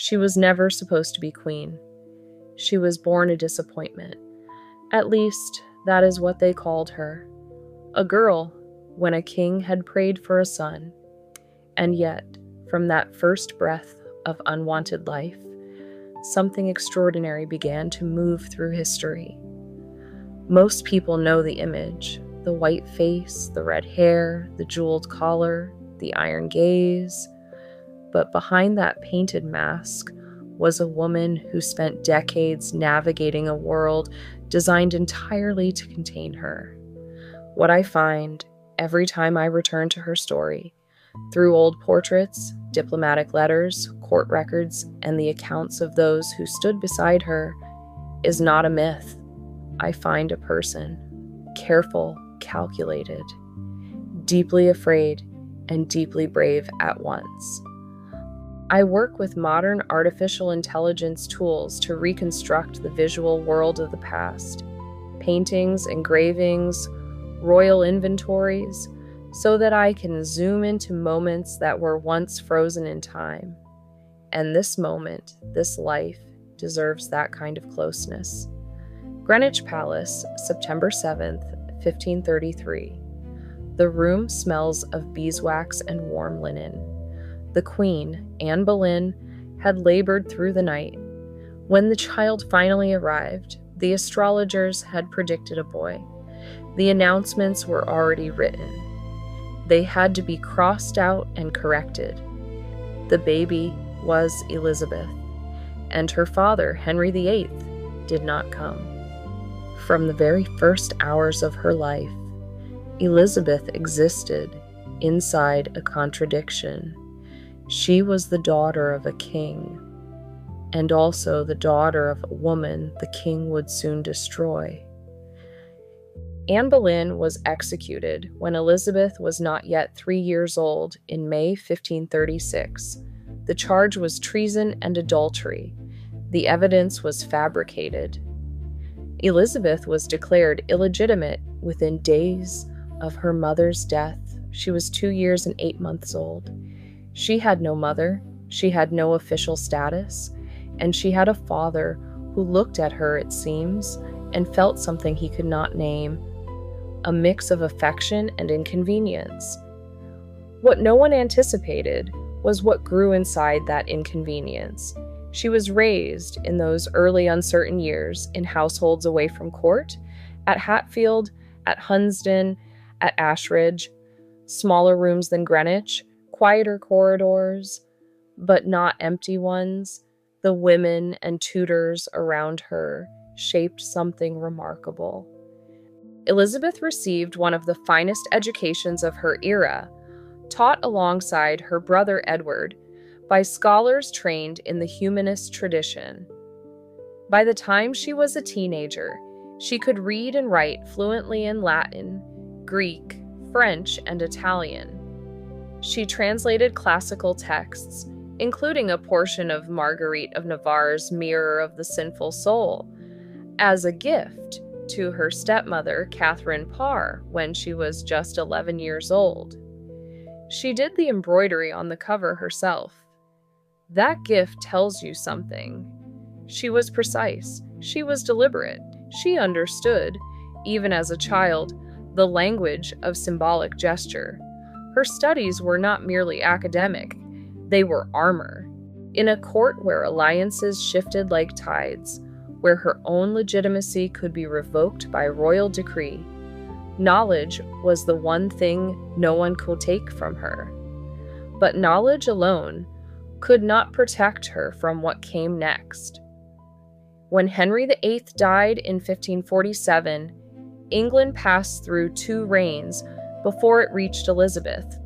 She was never supposed to be queen. She was born a disappointment. At least, that is what they called her. A girl, when a king had prayed for a son. And yet, from that first breath of unwanted life, something extraordinary began to move through history. Most people know the image, the white face, the red hair, the jeweled collar, the iron gaze. But behind that painted mask was a woman who spent decades navigating a world designed entirely to contain her. What I find every time I return to her story, through old portraits, diplomatic letters, court records, and the accounts of those who stood beside her, is not a myth. I find a person, careful, calculated, deeply afraid, and deeply brave at once. I work with modern artificial intelligence tools to reconstruct the visual world of the past, paintings, engravings, royal inventories, so that I can zoom into moments that were once frozen in time. And this moment, this life, deserves that kind of closeness. Greenwich Palace, September 7th, 1533. The room smells of beeswax and warm linen. The Queen, Anne Boleyn, had labored through the night. When the child finally arrived, the astrologers had predicted a boy. The announcements were already written. They had to be crossed out and corrected. The baby was Elizabeth, and her father, Henry VIII, did not come. From the very first hours of her life, Elizabeth existed inside a contradiction. She was the daughter of a king, and also the daughter of a woman the king would soon destroy. Anne Boleyn was executed when Elizabeth was not yet 3 years old in May 1536. The charge was treason and adultery. The evidence was fabricated. Elizabeth was declared illegitimate within days of her mother's death. She was 2 years and 8 months old. She had no mother, she had no official status, and she had a father who looked at her, it seems, and felt something he could not name, a mix of affection and inconvenience. What no one anticipated was what grew inside that inconvenience. She was raised in those early uncertain years in households away from court, at Hatfield, at Hunsdon, at Ashridge, smaller rooms than Greenwich, quieter corridors, but not empty ones. The women and tutors around her shaped something remarkable. Elizabeth received one of the finest educations of her era, taught alongside her brother Edward by scholars trained in the humanist tradition. By the time she was a teenager, she could read and write fluently in Latin, Greek, French, and Italian. She translated classical texts, including a portion of Marguerite of Navarre's Mirror of the Sinful Soul, as a gift to her stepmother, Catherine Parr, when she was just 11 years old. She did the embroidery on the cover herself. That gift tells you something. She was precise. She was deliberate. She understood, even as a child, the language of symbolic gesture. Her studies were not merely academic. They were armor. In a court where alliances shifted like tides, where her own legitimacy could be revoked by royal decree, knowledge was the one thing no one could take from her. But knowledge alone could not protect her from what came next. When Henry VIII died in 1547, England passed through 2 reigns before it reached Elizabeth.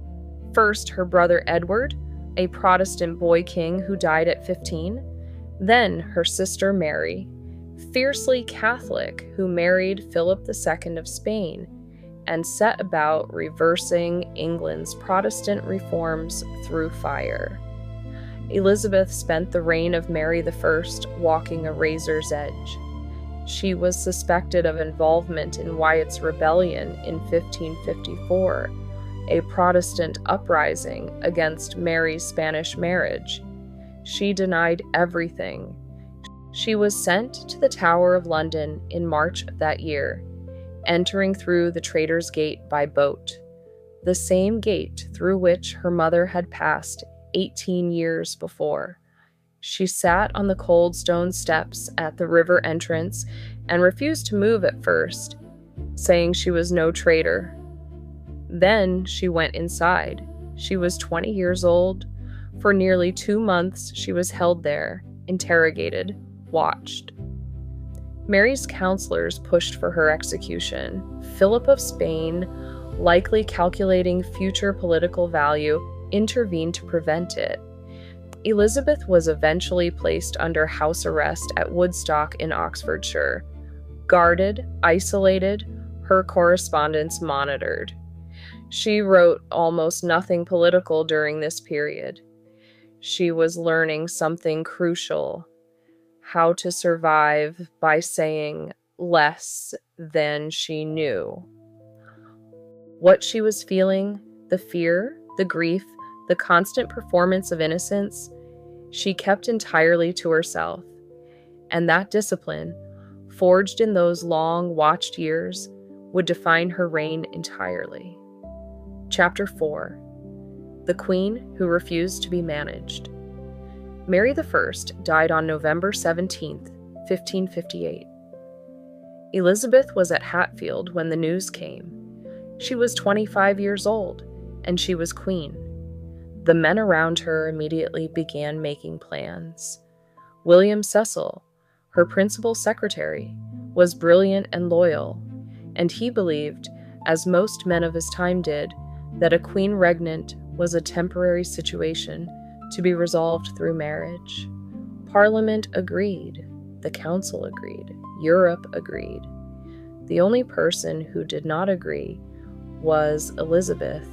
First, her brother Edward, a Protestant boy king who died at 15, then her sister Mary, fiercely Catholic, who married Philip II of Spain and set about reversing England's Protestant reforms through fire. Elizabeth spent the reign of Mary I walking a razor's edge. She was suspected of involvement in Wyatt's Rebellion in 1554, a Protestant uprising against Mary's Spanish marriage. She denied everything. She was sent to the Tower of London in March of that year, entering through the Traitor's Gate by boat, the same gate through which her mother had passed 18 years before. She sat on the cold stone steps at the river entrance and refused to move at first, saying she was no traitor. Then she went inside. She was 20 years old. For nearly 2 months, she was held there, interrogated, watched. Mary's counselors pushed for her execution. Philip of Spain, likely calculating future political value, intervened to prevent it. Elizabeth was eventually placed under house arrest at Woodstock in Oxfordshire. Guarded, isolated, her correspondence monitored. She wrote almost nothing political during this period. She was learning something crucial: how to survive by saying less than she knew. What she was feeling, the fear, the grief, the constant performance of innocence, she kept entirely to herself. And that discipline, forged in those long watched years, would define her reign entirely. Chapter 4. The Queen Who Refused to be Managed. Mary I died on November 17, 1558. Elizabeth was at Hatfield when the news came. She was 25 years old, and she was queen. The men around her immediately began making plans. William Cecil, her principal secretary, was brilliant and loyal, and he believed, as most men of his time did, that a queen regnant was a temporary situation to be resolved through marriage. Parliament agreed. The council agreed. Europe agreed. The only person who did not agree was Elizabeth.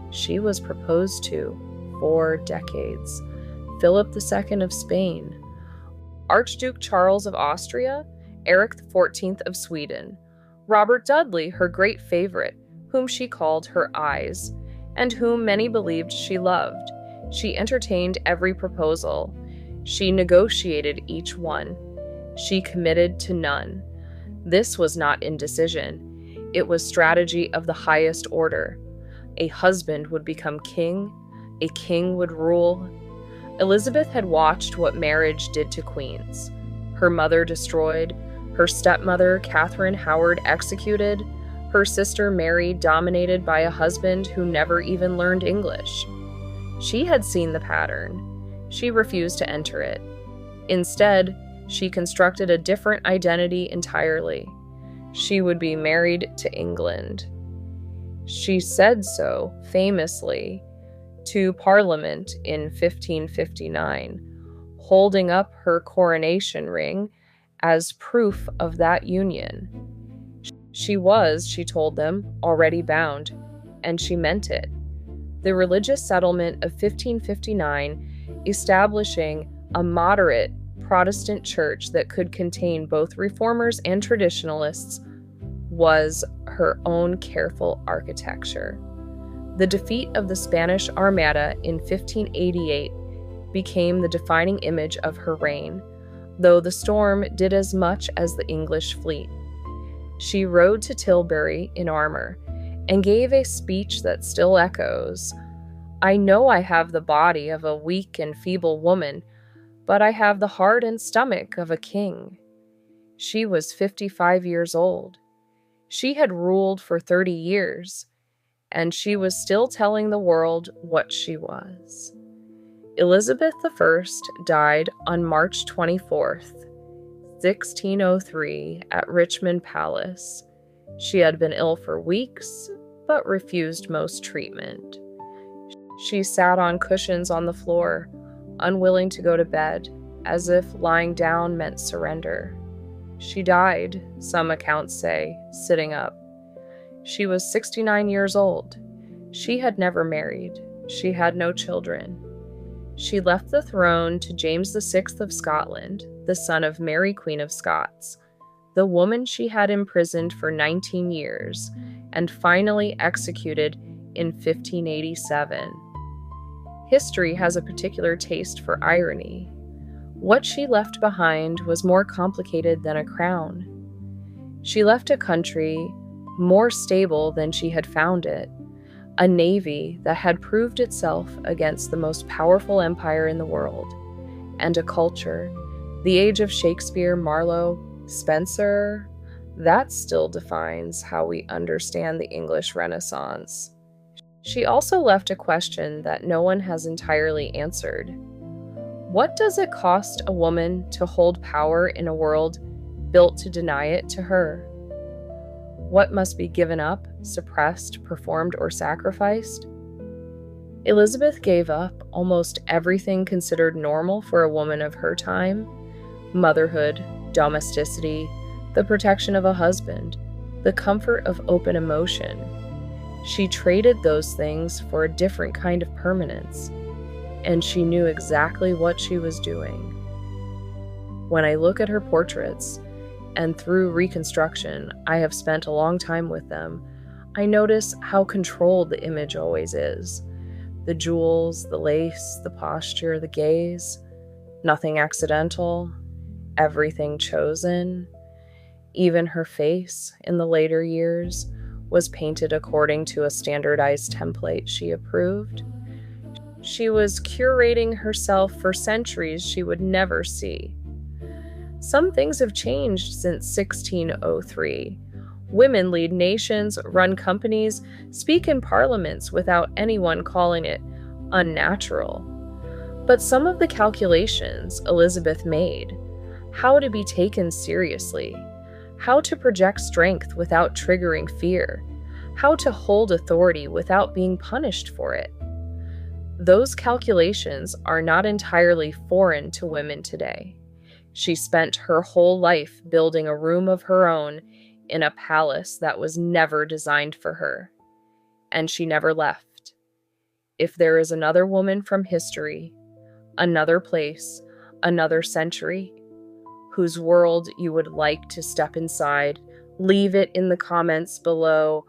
She was proposed to 4 decades. Philip II of Spain, Archduke Charles of Austria, Eric XIV of Sweden, Robert Dudley, her great favorite, whom she called her eyes, and whom many believed she loved. She entertained every proposal. She negotiated each one. She committed to none. This was not indecision. It was strategy of the highest order. A husband would become king. A king would rule. Elizabeth had watched what marriage did to queens. Her mother destroyed. Her stepmother, Catherine Howard, executed. Her sister Mary dominated by a husband who never even learned English. She had seen the pattern. She refused to enter it. Instead, she constructed a different identity entirely. She would be married to England. She said so, famously, to Parliament in 1559, holding up her coronation ring as proof of that union. She was, she told them, already bound, and she meant it. The religious settlement of 1559, establishing a moderate Protestant church that could contain both reformers and traditionalists, was her own careful architecture. The defeat of the Spanish Armada in 1588 became the defining image of her reign, though the storm did as much as the English fleet. She rode to Tilbury in armor and gave a speech that still echoes, "I know I have the body of a weak and feeble woman, but I have the heart and stomach of a king." She was 55 years old. She had ruled for 30 years, and she was still telling the world what she was. Elizabeth I died on March 24th, 1603, at Richmond Palace. She had been ill for weeks, but refused most treatment. She sat on cushions on the floor, unwilling to go to bed, as if lying down meant surrender. She died, some accounts say, sitting up. She was 69 years old. She had never married. She had no children. She left the throne to James VI of Scotland, the son of Mary, Queen of Scots, the woman she had imprisoned for 19 years, and finally executed in 1587. History has a particular taste for irony. What she left behind was more complicated than a crown. She left a country more stable than she had found it, a navy that had proved itself against the most powerful empire in the world, and a culture, the age of Shakespeare, Marlowe, Spencer, that still defines how we understand the English Renaissance. She also left a question that no one has entirely answered. What does it cost a woman to hold power in a world built to deny it to her? What must be given up, suppressed, performed, or sacrificed? Elizabeth gave up almost everything considered normal for a woman of her time: motherhood, domesticity, the protection of a husband, the comfort of open emotion. She traded those things for a different kind of permanence, and she knew exactly what she was doing. When I look at her portraits, and through Reconstruction, I have spent a long time with them, I notice how controlled the image always is. The jewels, the lace, the posture, the gaze, nothing accidental, everything chosen. Even her face, in the later years, was painted according to a standardized template she approved. She was curating herself for centuries she would never see. Some things have changed since 1603. Women lead nations, run companies, speak in parliaments without anyone calling it unnatural. But some of the calculations Elizabeth made, how to be taken seriously, how to project strength without triggering fear, how to hold authority without being punished for it, those calculations are not entirely foreign to women today. She spent her whole life building a room of her own in a palace that was never designed for her, and she never left. If there is another woman from history, another place, another century, whose world you would like to step inside, leave it in the comments below.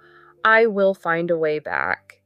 I will find a way back.